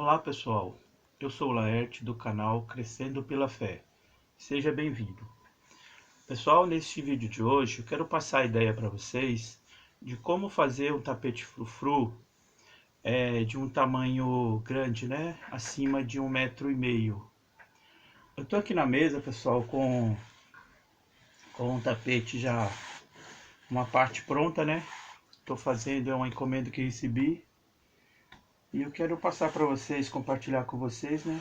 Olá pessoal, eu sou o Laerte do canal Crescendo pela Fé. Seja bem-vindo. Pessoal, neste vídeo de hoje eu quero passar a ideia para vocês de como fazer um tapete frufru de um tamanho grande, né? Acima de 1,5 m. Eu tô aqui na mesa, pessoal, com um tapete já, uma parte pronta, né? Estou fazendo, é uma encomenda que recebi. E eu quero passar para vocês, compartilhar com vocês, né?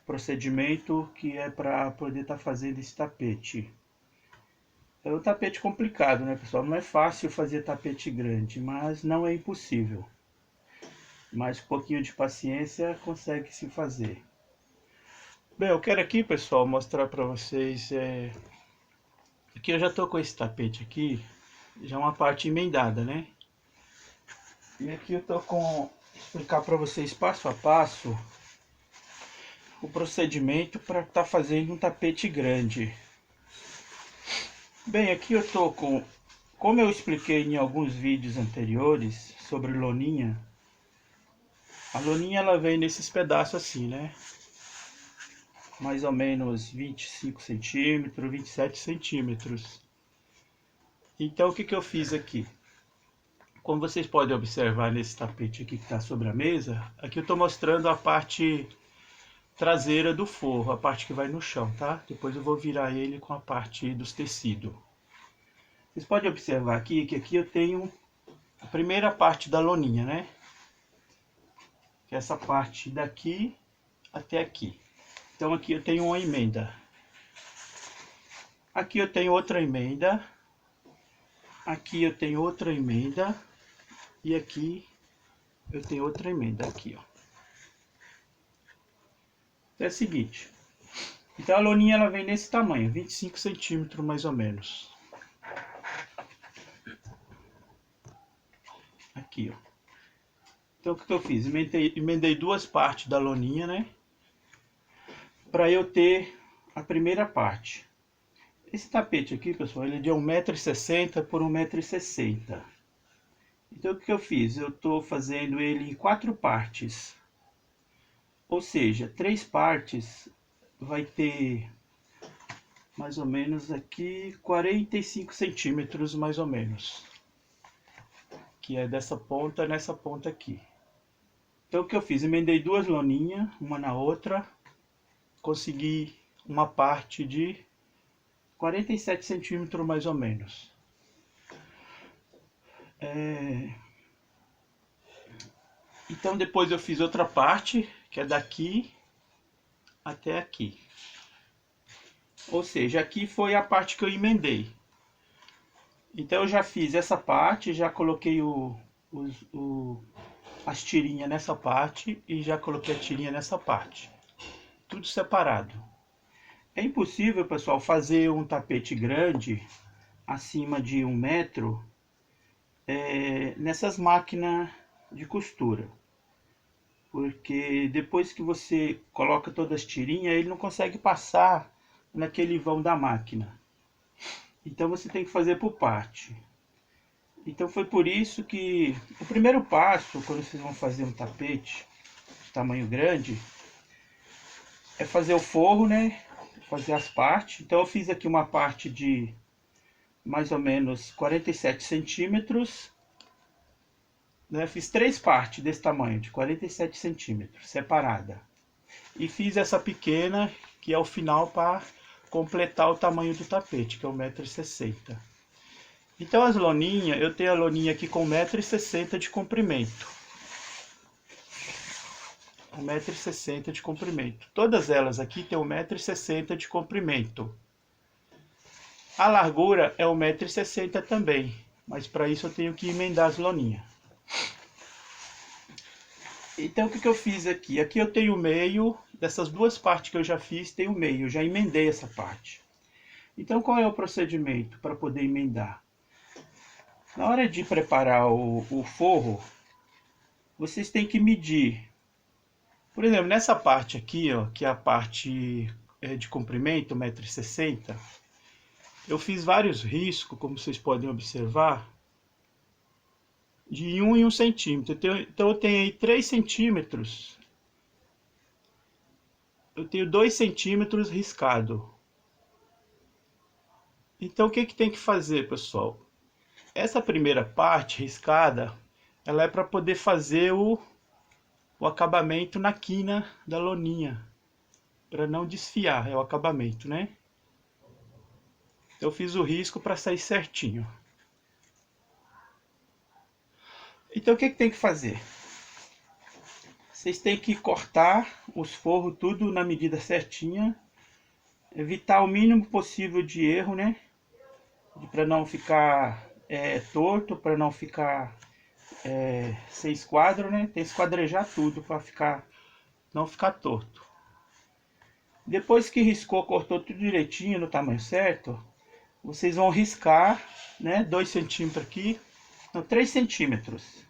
Procedimento que é para poder estar fazendo esse tapete. É um tapete complicado, né, pessoal? Não é fácil fazer tapete grande, mas não é impossível. Mas com um pouquinho de paciência consegue se fazer. Bem, eu quero aqui, pessoal, mostrar para vocês. Aqui eu já tô com esse tapete aqui, já uma parte emendada, né? E aqui eu tô com explicar para vocês passo a passo o procedimento para estar fazendo um tapete grande. Bem, aqui eu tô com, como eu expliquei em alguns vídeos anteriores sobre loninha, a loninha ela vem nesses pedaços assim, né? Mais ou menos 25 centímetros, 27 centímetros. Então o que que eu fiz aqui? Como vocês podem observar nesse tapete aqui que está sobre a mesa, aqui eu estou mostrando a parte traseira do forro, a parte que vai no chão, tá? Depois eu vou virar ele com a parte dos tecidos. Vocês podem observar aqui que aqui eu tenho a primeira parte da loninha, né? Que é essa parte daqui até aqui. Então aqui eu tenho uma emenda. Aqui eu tenho outra emenda. Aqui eu tenho outra emenda. E aqui eu tenho outra emenda aqui, ó. Então é o seguinte. Então a loninha ela vem nesse tamanho, 25 centímetros mais ou menos. Aqui, ó. Então o que eu fiz? Emendei duas partes da loninha, né? Para eu ter a primeira parte. Esse tapete aqui, pessoal, ele é de 1,60 m por 1,60 m. Então o que eu fiz? Eu estou fazendo ele em 4 partes. Ou seja, 3 partes vai ter mais ou menos aqui 45 centímetros mais ou menos. Que é dessa ponta nessa ponta aqui. Então o que eu fiz? Emendei duas loninhas, uma na outra. Consegui uma parte de 47 centímetros mais ou menos. Então depois eu fiz outra parte, que é daqui até aqui. Ou seja, aqui foi a parte que eu emendei. Então eu já fiz essa parte, já coloquei as tirinhas nessa parte e já coloquei a tirinha nessa parte. Tudo separado. É impossível, pessoal, fazer um tapete grande, acima de 1 m, nessas máquinas de costura. Porque depois que você coloca todas as tirinhas, ele não consegue passar naquele vão da máquina. Então você tem que fazer por parte. Então foi por isso que o primeiro passo, quando vocês vão fazer um tapete de tamanho grande, é fazer o forro, né? Fazer as partes. Então eu fiz aqui uma parte de mais ou menos 47 centímetros. Né? Fiz 3 partes desse tamanho, de 47 centímetros, separada. E fiz essa pequena, que é o final para completar o tamanho do tapete, que é 1,60 m. Então as loninhas, eu tenho a loninha aqui com 1,60 m de comprimento. 1,60 m de comprimento. Todas elas aqui tem 1,60 m de comprimento. A largura é 1,60 m também, mas para isso eu tenho que emendar as loninhas. Então o que eu fiz aqui? Aqui eu tenho o meio, dessas duas partes que eu já fiz, tem o meio, eu já emendei essa parte. Então qual é o procedimento para poder emendar? Na hora de preparar o forro, vocês têm que medir. Por exemplo, nessa parte aqui, ó, que é a parte de comprimento, 1,60 m, eu fiz vários riscos, como vocês podem observar, de 1 em 1 centímetro. Então eu tenho aí 3 centímetros eu tenho 2 centímetros riscado. Então o que que tem que fazer, pessoal? Essa primeira parte riscada, ela é para poder fazer o acabamento na quina da loninha, para não desfiar, é o acabamento, né? Eu fiz o risco para sair certinho. Então o que que tem que fazer? Vocês têm que cortar os forros tudo na medida certinha, evitar o mínimo possível de erro, né? Para não ficar torto, para não ficar sem esquadro, né? Tem que esquadrejar tudo para não ficar torto. Depois que riscou, cortou tudo direitinho no tamanho certo, vocês vão riscar, né? 2 centímetros aqui, não, 3 centímetros.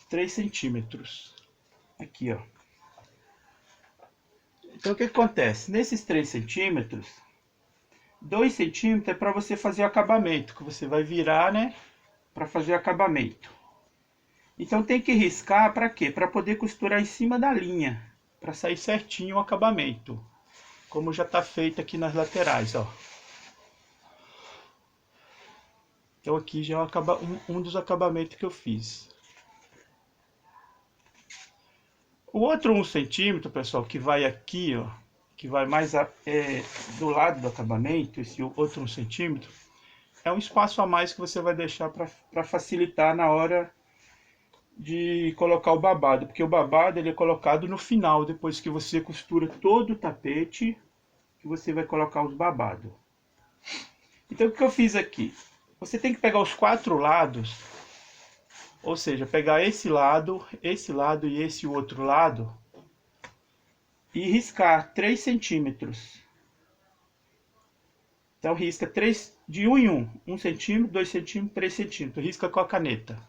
3 centímetros. Aqui, ó. Então o que acontece? Nesses 3 centímetros, 2 centímetros é para você fazer o acabamento, que você vai virar, né? Para fazer o acabamento. Então tem que riscar para quê? Para poder costurar em cima da linha, para sair certinho o acabamento, como já está feito aqui nas laterais, ó. Então aqui já é um dos acabamentos que eu fiz. O outro 1 centímetro, pessoal, que vai aqui, ó, que vai mais do lado do acabamento, esse outro 1 centímetro, é um espaço a mais que você vai deixar para facilitar na hora de colocar o babado, porque o babado ele é colocado no final, depois que você costura todo o tapete, que você vai colocar os babados. Então o que eu fiz aqui? Você tem que pegar os 4 lados, ou seja, pegar esse lado e esse outro lado, e riscar 3 centímetros. Então risca 3, de 1 em 1, 1 centímetro, 2 centímetros, 3 centímetros, risca com a caneta.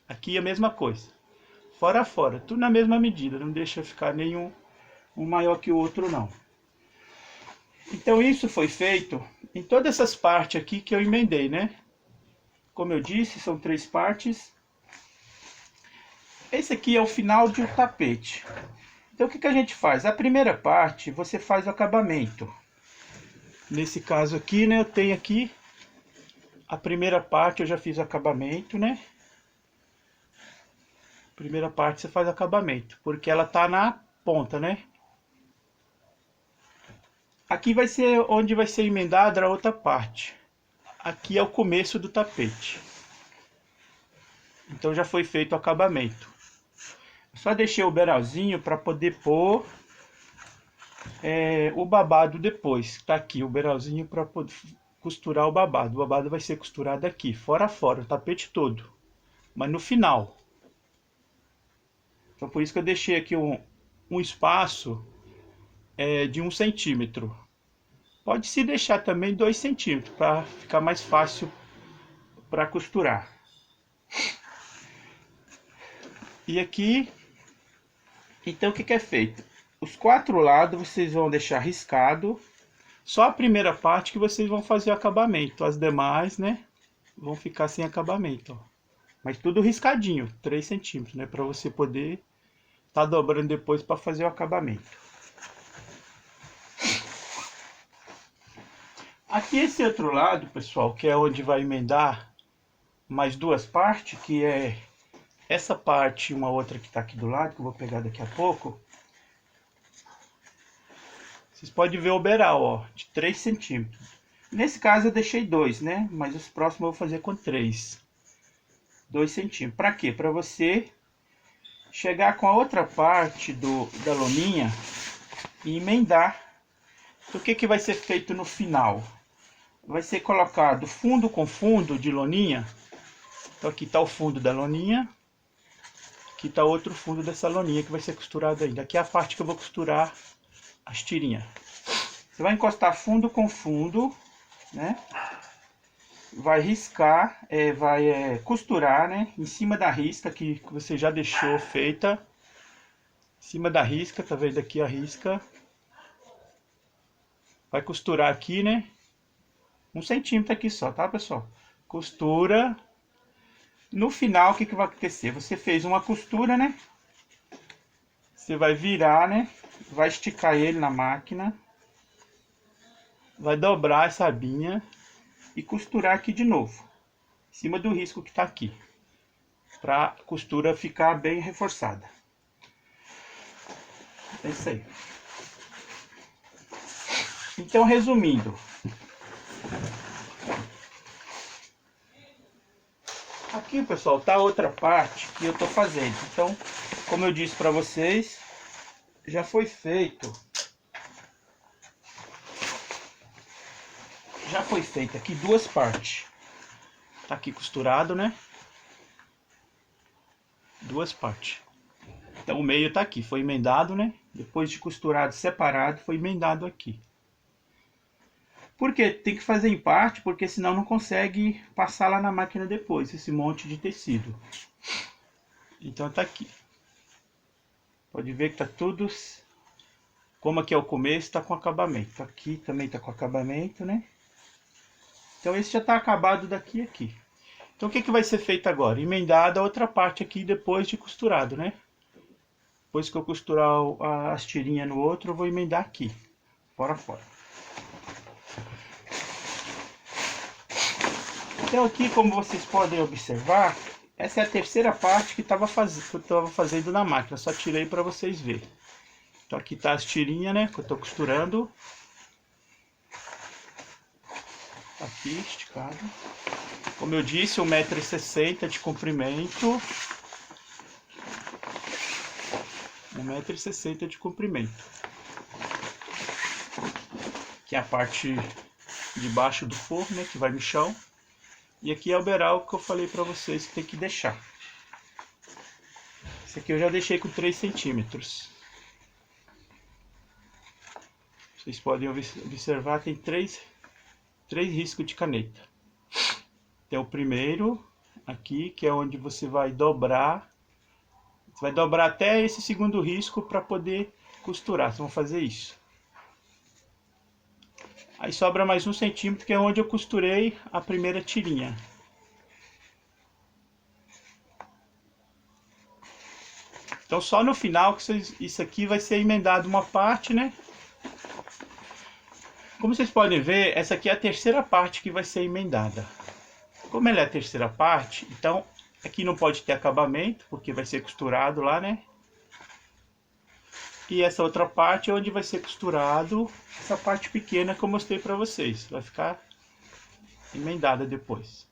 Aqui é a mesma coisa, fora a fora, tudo na mesma medida, não deixa ficar nenhum um maior que o outro não. Então isso foi feito em todas essas partes aqui que eu emendei, né? Como eu disse, são 3 partes. Esse aqui é o final de um tapete. Então o que a gente faz? A primeira parte você faz o acabamento. Nesse caso aqui, né, eu tenho aqui a primeira parte, eu já fiz o acabamento, né? Primeira parte você faz o acabamento, porque ela tá na ponta, né? Aqui vai ser onde vai ser emendada a outra parte. Aqui é o começo do tapete. Então já foi feito o acabamento. Só deixei o beralzinho para poder pôr o babado depois. Tá aqui o beralzinho para poder costurar o babado. O babado vai ser costurado aqui, fora a fora, o tapete todo. Mas no final. Então por isso que eu deixei aqui um espaço de 1 centímetro. Pode se deixar também 2 centímetros, para ficar mais fácil para costurar. E aqui, então o que é feito? Os 4 lados vocês vão deixar riscado. Só a primeira parte que vocês vão fazer o acabamento. As demais, né, vão ficar sem acabamento, ó. Mas tudo riscadinho, 3 centímetros, né, para você poder tá dobrando depois para fazer o acabamento. Aqui esse outro lado, pessoal, que é onde vai emendar mais 2 partes, que é essa parte e uma outra que está aqui do lado, que eu vou pegar daqui a pouco. Vocês podem ver o beral, ó, de 3 centímetros. Nesse caso eu deixei 2, né? Mas os próximos eu vou fazer com 3. 2 centímetros. Para quê? Para você chegar com a outra parte da loninha e emendar. Então, o que vai ser feito no final? Vai ser colocado fundo com fundo de loninha. Então aqui está o fundo da loninha. Aqui está outro fundo dessa loninha que vai ser costurado ainda. Aqui é a parte que eu vou costurar as tirinhas. Você vai encostar fundo com fundo, né? Vai riscar, vai costurar, né? Em cima da risca que você já deixou feita. Em cima da risca, tá vendo aqui a risca? Vai costurar aqui, né? 1 centímetro aqui só, tá, pessoal? Costura. No final, o que vai acontecer? Você fez uma costura, né? Você vai virar, né? vai esticar ele na máquina, vai dobrar essa abinha e costurar aqui de novo, em cima do risco que está aqui, para a costura ficar bem reforçada. É isso aí. Então, resumindo, aqui, pessoal, tá outra parte que eu tô fazendo. Então, como eu disse para vocês, já foi feito. Já foi feito aqui duas partes. Tá aqui costurado, né? Duas partes. Então o meio tá aqui, foi emendado, né? Depois de costurado separado, foi emendado aqui. Por quê? Tem que fazer em parte, porque senão não consegue passar lá na máquina depois, esse monte de tecido. Então tá aqui. Pode ver que tá tudo... Como aqui é o começo, tá com acabamento. Aqui também tá com acabamento, né? Então esse já tá acabado daqui a aqui. Então o que vai ser feito agora? Emendada a outra parte aqui depois de costurado, né? Depois que eu costurar as tirinhas no outro, eu vou emendar aqui, fora a fora. Então aqui, como vocês podem observar, essa é a terceira parte que eu estava fazendo na máquina. Só tirei para vocês verem. Então aqui tá as tirinhas, né, que eu estou costurando. Aqui, esticado. Como eu disse, 1,60 m de comprimento. 1,60 m de comprimento. Que é a parte de baixo do forro, né, que vai no chão. E aqui é o beiral que eu falei para vocês que tem que deixar. Esse aqui eu já deixei com 3 centímetros. Vocês podem observar, tem três riscos de caneta. Tem o primeiro aqui, que é onde você vai dobrar. Você vai dobrar até esse segundo risco para poder costurar. Vocês vão fazer isso. Aí sobra mais 1 centímetro, que é onde eu costurei a primeira tirinha. Então só no final que isso aqui vai ser emendado uma parte, né? Como vocês podem ver, essa aqui é a terceira parte que vai ser emendada. Como ela é a terceira parte, então aqui não pode ter acabamento, porque vai ser costurado lá, né? E essa outra parte é onde vai ser costurado essa parte pequena que eu mostrei para vocês. Vai ficar emendada depois.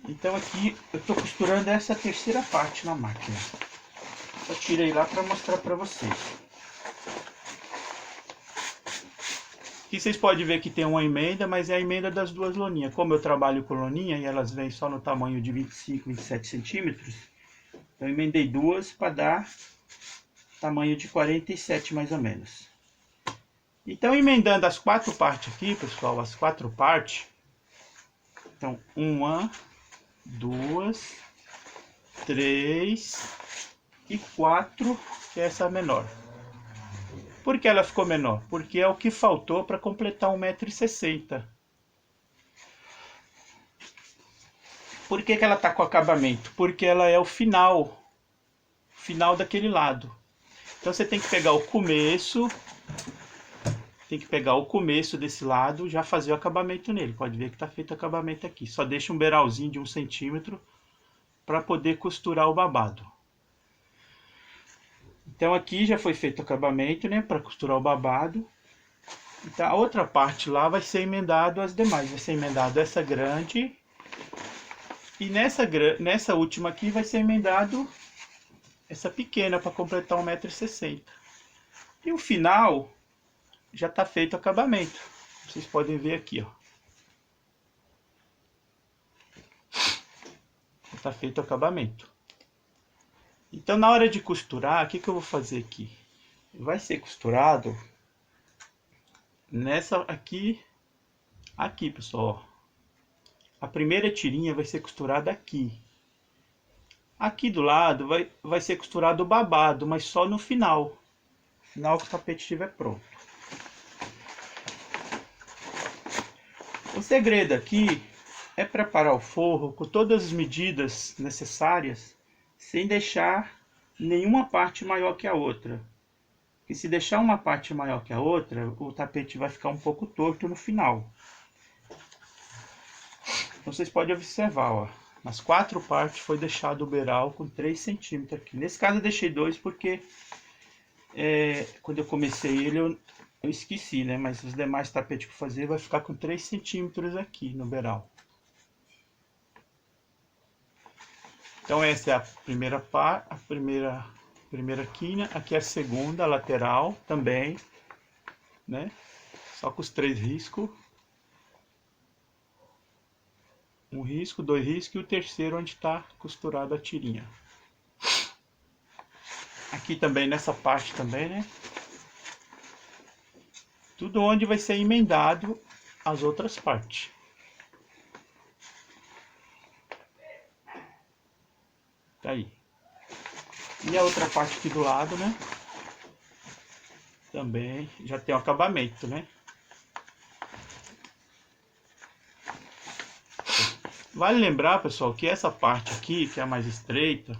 Então aqui eu estou costurando essa terceira parte na máquina. Eu tirei lá para mostrar para vocês. Aqui vocês podem ver que tem uma emenda, mas é a emenda das duas loninhas. Como eu trabalho com loninha e elas vêm só no tamanho de 25, 27 centímetros, eu emendei duas para dar tamanho de 47 mais ou menos. Então, emendando as quatro partes aqui, pessoal, as quatro partes. Então, 1, 2, 3 e 4, que é essa menor. Por que ela ficou menor? Porque é o que faltou para completar 1,60 m. Por que ela está com acabamento? Porque ela é o final daquele lado. Então você tem que pegar o começo, desse lado, já fazer o acabamento nele. Pode ver que está feito o acabamento aqui. Só deixa um beiralzinho de 1 centímetro para poder costurar o babado. Então aqui já foi feito o acabamento, né, para costurar o babado. Então a outra parte lá vai ser emendado as demais. Vai ser emendado essa grande. E nessa última aqui vai ser emendado essa pequena para completar 1,60 m. E o final já está feito o acabamento. Vocês podem ver aqui, ó. Está feito o acabamento. Então na hora de costurar, o que eu vou fazer aqui? Vai ser costurado nessa aqui, pessoal. A primeira tirinha vai ser costurada aqui. Aqui do lado vai ser costurado o babado, mas só no final. No final que o tapete estiver pronto. O segredo aqui é preparar o forro com todas as medidas necessárias, sem deixar nenhuma parte maior que a outra. Porque se deixar uma parte maior que a outra, o tapete vai ficar um pouco torto no final. Então vocês podem observar, ó, nas 4 partes foi deixado o beiral com 3 centímetros aqui. Nesse caso eu deixei 2 porque quando eu comecei ele eu esqueci, né? Mas os demais tapetes que eu fazer vai ficar com 3 centímetros aqui no beiral. Então essa é a primeira parte, a primeira quina. Aqui é a segunda, a lateral também, né? Só com os 3 riscos. Um risco, 2 riscos e o terceiro onde está costurada a tirinha. Aqui também nessa parte também, né? Tudo onde vai ser emendado as outras partes. Tá aí. E a outra parte aqui do lado, né? Também já tem o acabamento, né? Vale lembrar, pessoal, que essa parte aqui, que é a mais estreita,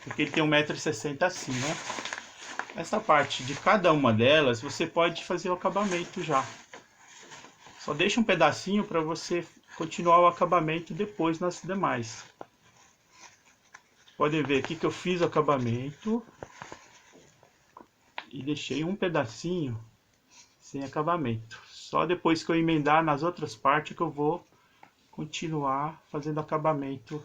porque ele tem 1,60 m assim, né? Essa parte de cada uma delas, você pode fazer o acabamento já. Só deixa um pedacinho para você continuar o acabamento depois nas demais. Podem ver aqui que eu fiz o acabamento e deixei um pedacinho sem acabamento. Só depois que eu emendar nas outras partes que eu vou continuar fazendo acabamento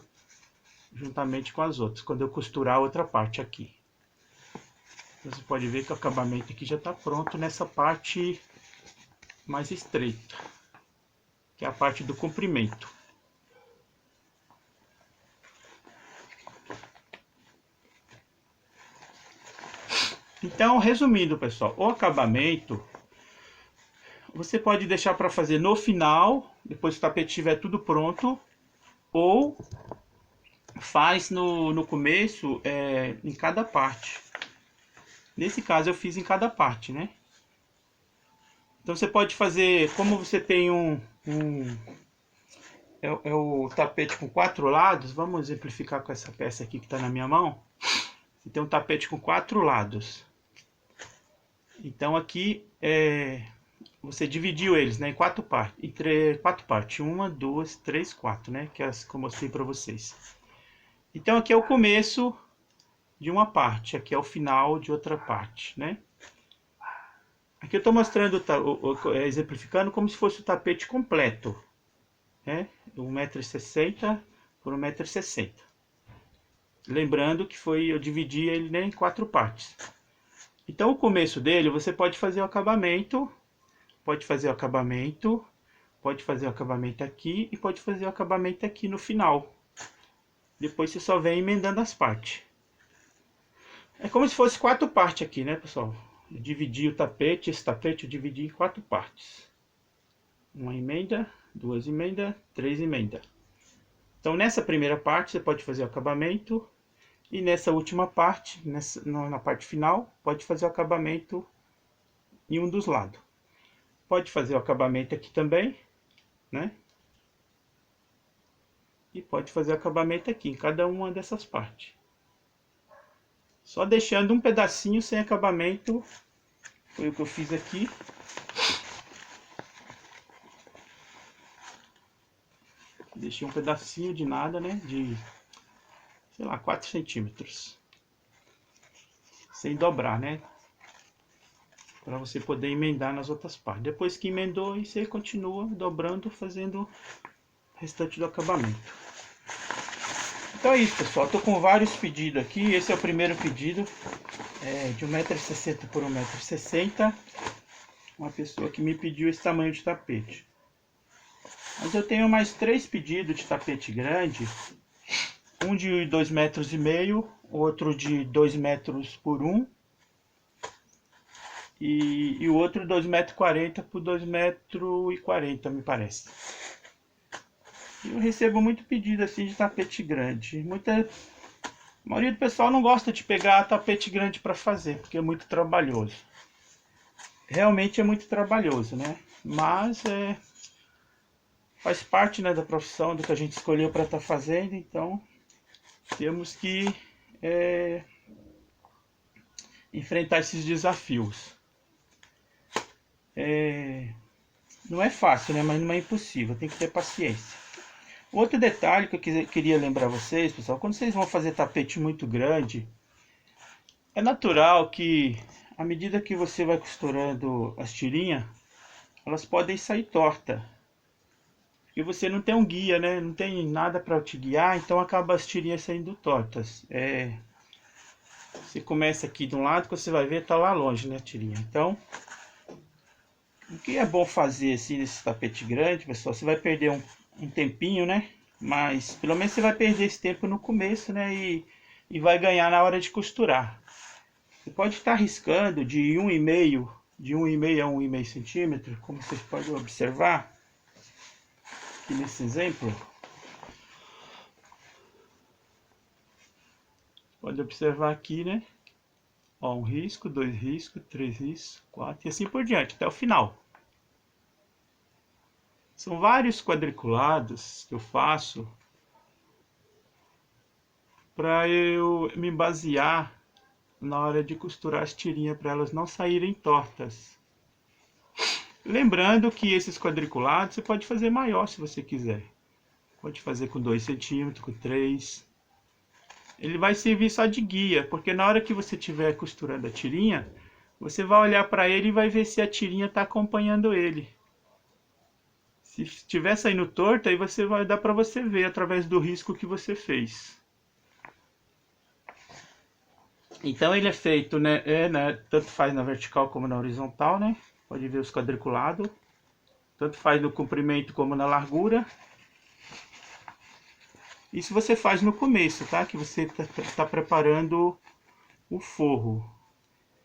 juntamente com as outras, quando eu costurar a outra parte aqui. Você pode ver que o acabamento aqui já está pronto nessa parte mais estreita, que é a parte do comprimento. Então, resumindo, pessoal, o acabamento você pode deixar para fazer no final, depois que o tapete estiver tudo pronto, ou faz no começo, em cada parte. Nesse caso eu fiz em cada parte, né? Então você pode fazer, como você tem o tapete com 4 lados, vamos exemplificar com essa peça aqui que está na minha mão. Você tem um tapete com 4 lados. Então aqui você dividiu eles, né, em 4 partes, quatro partes, 1, 2, 3, 4, né, que é as que eu mostrei para vocês. Então aqui é o começo de uma parte, aqui é o final de outra parte, né? Aqui eu estou mostrando, exemplificando como se fosse o tapete completo, né? 1,60 m por 1,60 m. Lembrando que eu dividi ele, né, em 4 partes. Então o começo dele você pode fazer o acabamento, pode fazer o acabamento aqui e pode fazer o acabamento aqui no final. Depois você só vem emendando as partes. É como se fosse 4 partes aqui, né, pessoal? Eu dividi o tapete, esse tapete eu dividi em 4 partes. Uma emenda, 2 emendas, 3 emendas. Então nessa primeira parte você pode fazer o acabamento. E nessa última parte, na parte final, pode fazer o acabamento em um dos lados. Pode fazer o acabamento aqui também, né? E pode fazer o acabamento aqui, em cada uma dessas partes. Só deixando um pedacinho sem acabamento, foi o que eu fiz aqui. Deixei um pedacinho de nada, né? De, sei lá, 4 centímetros. Sem dobrar, né? Para você poder emendar nas outras partes. Depois que emendou, você continua dobrando, fazendo o restante do acabamento. Então é isso, pessoal. Estou com vários pedidos aqui. Esse é o primeiro pedido, de 1,60 m por 1,60 m. Uma pessoa que me pediu esse tamanho de tapete. Mas eu tenho mais 3 pedidos de tapete grande. Um de 2,5 metros, outro de 2 metros por 1. E o outro 2,40 m por 2,40 m, me parece. Eu recebo muito pedido assim de tapete grande. A maioria do pessoal não gosta de pegar tapete grande para fazer, porque é muito trabalhoso. Realmente é muito trabalhoso, né? Mas faz parte, né, da profissão, do que a gente escolheu para estar fazendo. Então temos que enfrentar esses desafios. Não é fácil, né? Mas não é impossível, tem que ter paciência. Outro detalhe que eu queria lembrar vocês, pessoal, quando vocês vão fazer tapete muito grande, é natural que, à medida que você vai costurando as tirinhas, elas podem sair tortas. E você não tem um guia, né? Não tem nada para te guiar, então acaba as tirinhas saindo tortas. Você começa aqui de um lado, que você vai ver, tá lá longe, né, a tirinha. Então, o que é bom fazer assim nesse tapete grande, pessoal, você vai perder um tempinho, né? Mas pelo menos você vai perder esse tempo no começo, né? E vai ganhar na hora de costurar. Você pode estar riscando de 1,5 a 1,5 centímetro, como vocês podem observar aqui nesse exemplo. Pode observar aqui, né? Ó, 1 risco, 2 riscos, 3 riscos, 4 e assim por diante, até o final. São vários quadriculados que eu faço para eu me basear na hora de costurar as tirinhas para elas não saírem tortas. Lembrando que esses quadriculados você pode fazer maior se você quiser. Pode fazer com 2 centímetros, com 3. Ele vai servir só de guia, porque na hora que você estiver costurando a tirinha, você vai olhar para ele e vai ver se a tirinha está acompanhando ele. Se estiver saindo torto, aí vai dar para você ver através do risco que você fez. Então ele é feito, né, tanto faz na vertical como na horizontal, né? Pode ver os quadriculados. Tanto faz no comprimento como na largura. Isso você faz no começo, tá? Que você tá preparando o forro.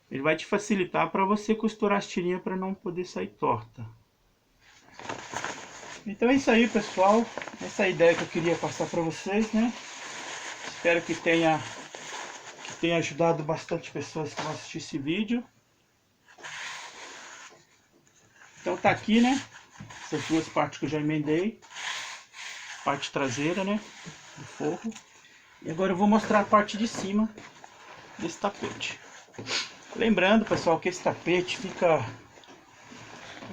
Ele vai te facilitar para você costurar as tirinhas para não poder sair torta. Então é isso aí, pessoal. Essa é a ideia que eu queria passar para vocês, né? Espero que tenha ajudado bastante pessoas que vão assistir esse vídeo. Então tá aqui, né? Essas duas partes que eu já emendei. Parte traseira, né? Do forro. E agora eu vou mostrar a parte de cima desse tapete. Lembrando, pessoal, que esse tapete fica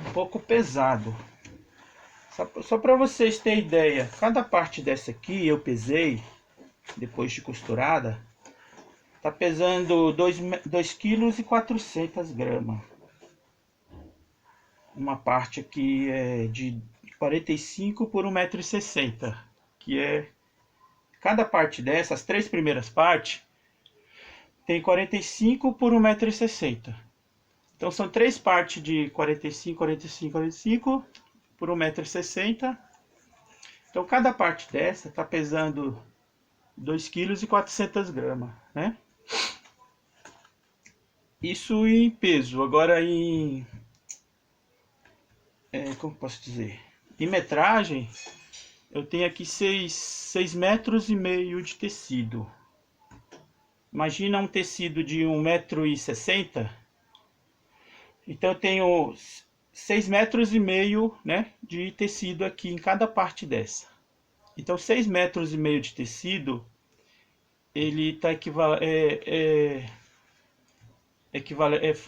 um pouco pesado. Só para vocês terem ideia, cada parte dessa aqui eu pesei, depois de costurada, tá pesando 2,4 kg. Uma parte aqui é de 45 por 1,60 m, que é... Cada parte dessas, as 3 primeiras partes, tem 45 por 1,60 m. Então são 3 partes de 45, 45, 45 por 1,60 m. Então cada parte dessa está pesando 2,4 kg, né? Isso em peso. Agora como posso dizer? Em metragem, eu tenho aqui 6,5 metros de tecido. Imagina um tecido de 1,60 m. Então eu tenho 6,5 metros, né, de tecido aqui em cada parte dessa. Então 6,5 metros de tecido, ele está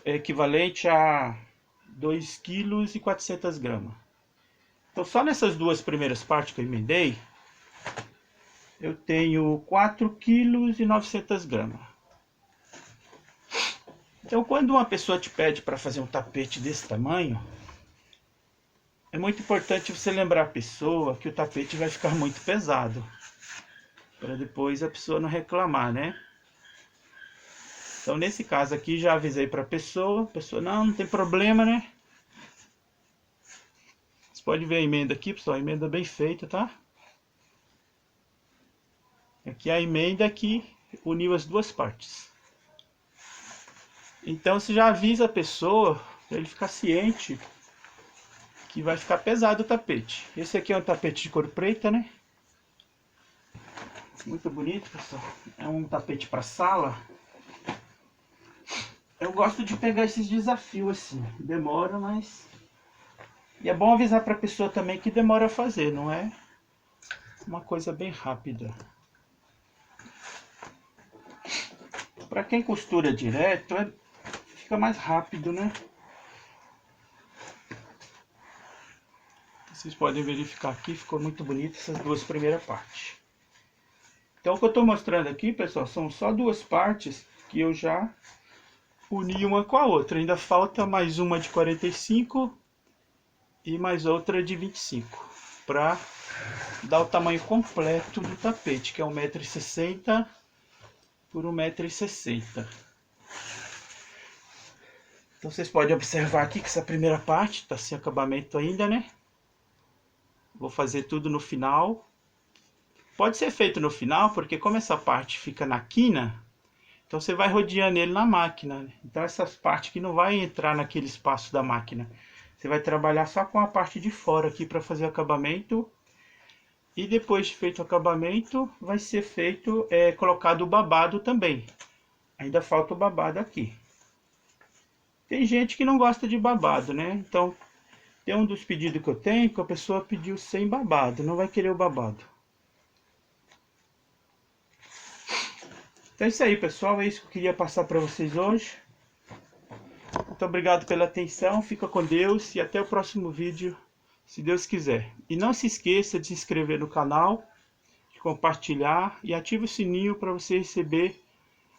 equivalente a 2,4 kg. Então só nessas duas primeiras partes que eu emendei, eu tenho 4,9 kg. Então quando uma pessoa te pede para fazer um tapete desse tamanho, é muito importante você lembrar a pessoa que o tapete vai ficar muito pesado, para depois a pessoa não reclamar, né? Então nesse caso aqui já avisei para a pessoa não tem problema, né? Você pode ver a emenda aqui, pessoal, a emenda bem feita, tá? Aqui a emenda que uniu as duas partes. Então você já avisa a pessoa para ele ficar ciente que vai ficar pesado o tapete. Esse aqui é um tapete de cor preta, né? Muito bonito, pessoal. É um tapete para sala. Eu gosto de pegar esses desafios assim. Demora, mas... E é bom avisar para a pessoa também que demora a fazer, não é uma coisa bem rápida. Para quem costura direto, fica mais rápido, né? Vocês podem verificar aqui, ficou muito bonito essas duas primeiras partes. Então o que eu estou mostrando aqui, pessoal, são só duas partes que eu já uni uma com a outra. Ainda falta mais uma de 45 e mais outra de 25 para dar o tamanho completo do tapete, que é 1,60 m por 1,60 m. Então vocês podem observar aqui que essa primeira parte está sem acabamento ainda, né? Vou fazer tudo no final. Pode ser feito no final, porque como essa parte fica na quina, então você vai rodeando ele na máquina. Então essas partes que não vai entrar naquele espaço da máquina. Você vai trabalhar só com a parte de fora aqui para fazer o acabamento. E depois de feito o acabamento, vai ser feito, colocado o babado também. Ainda falta o babado aqui. Tem gente que não gosta de babado, né? Então, tem um dos pedidos que eu tenho que a pessoa pediu sem babado, não vai querer o babado. Então é isso aí, pessoal, é isso que eu queria passar para vocês hoje. Muito obrigado pela atenção, fica com Deus e até o próximo vídeo, se Deus quiser. E não se esqueça de se inscrever no canal, de compartilhar e ative o sininho para você receber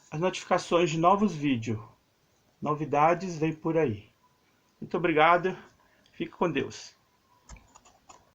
as notificações de novos vídeos. Novidades vem por aí. Muito obrigado, fica com Deus.